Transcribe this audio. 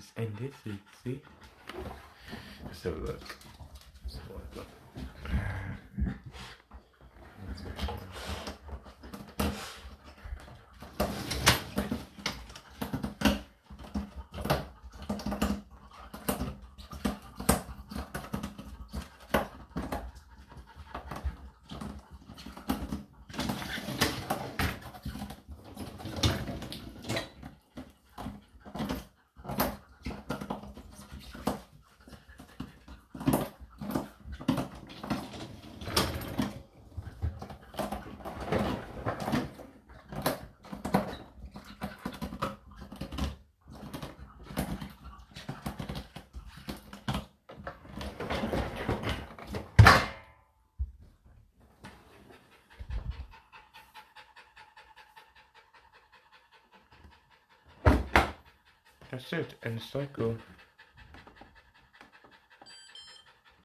it's ended, so you can see. Let's have a look. That's it, end cycle.